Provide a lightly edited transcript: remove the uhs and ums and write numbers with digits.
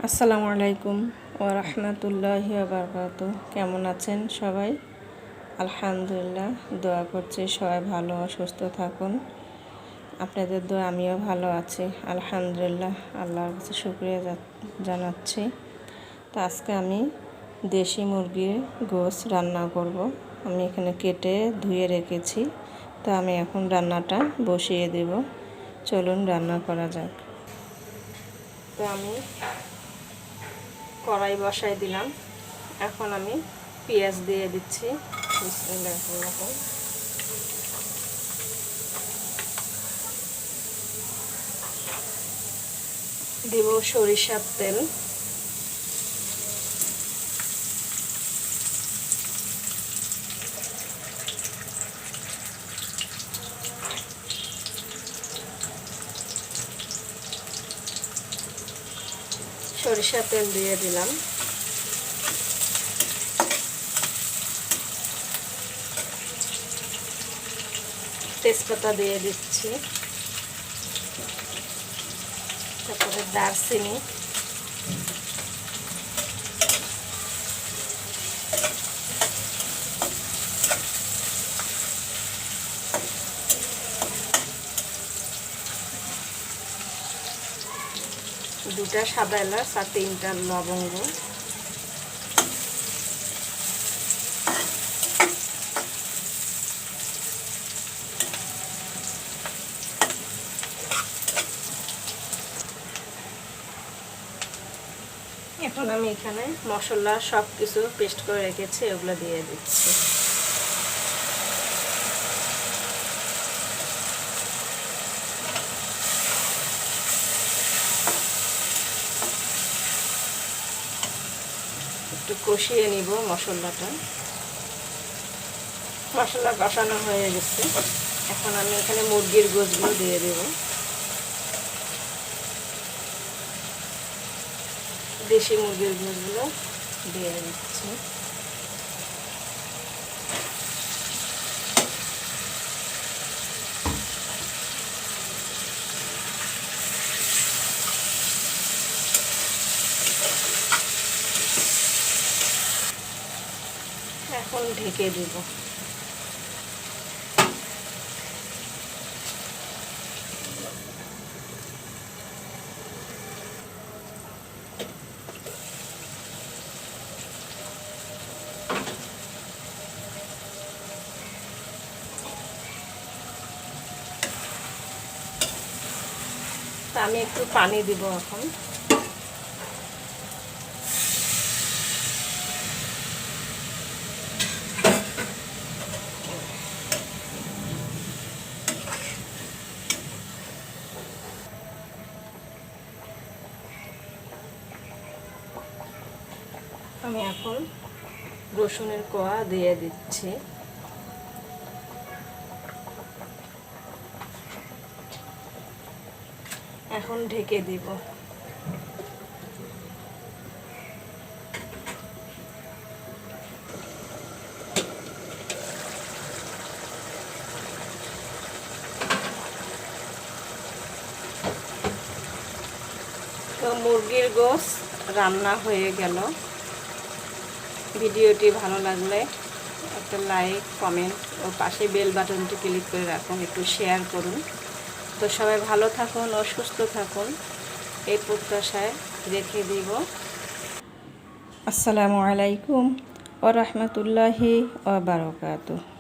আসসালামু আলাইকুম ওয়া রাহমাতুল্লাহি ওয়া বারাকাতুহু। কেমন আছেন সবাই? আলহামদুলিল্লাহ, দোয়া করছি সবাই ভালো ও সুস্থ থাকুন। আপনাদের দোয়া আমিও ভালো আছি আলহামদুলিল্লাহ। আল্লাহর কাছে শুকরিয়া জানাচ্ছি। তো আজকে আমি দেশি মুরগির গোশত রান্না করব। আমি এখানে কেটে ধুয়ে রেখেছি। তো আমি এখন রান্নাটা বসিয়ে দেব। চলুন রান্না করা যাক। তো আমি কড়াই বসাই দিলাম। এখন আমি পেঁয়াজ দিয়ে দিচ্ছি। দিব সরিষার তেল, সরিষার তেল দিয়ে দিলাম। তেজপাতা দিয়ে দিচ্ছি, তারপরে দারচিনি, দুটা সাদা এলাচ আর 3টা লবঙ্গ, এখন আমি এখানে মশলা সব কিছু পেস্ট করে রেখেছি, এগুলো দিয়ে দিচ্ছি। একটু কষিয়ে নিব মশলাটা। মশলা কষানো হয়ে গেছে। এখন আমি এখানে মুরগির গোশতগুলো দিয়ে দেব। দেশি মুরগির গোশতগুলো দিয়ে দিচ্ছি। এখন ঢেকে দেব। তা আমি একটু পানি দিব এখন। আমি এখন রসুনের কোয়া দিয়ে দিচ্ছি। এখন ঢেকে দিব। তো মুরগির গোশত রান্না হয়ে গেল। ভিডিওটি ভালো লাগলে একটা লাইক, কমেন্ট ও পাশে বেল বাটনটি ক্লিক করে রাখুন, একটু শেয়ার করুন। তো সবাই ভালো থাকুন ও সুস্থ থাকুন এই প্রত্যাশায় রেখে দিব। আসসালামু আলাইকুম ওয়া রাহমাতুল্লাহি ওয়া বারাকাতুহু।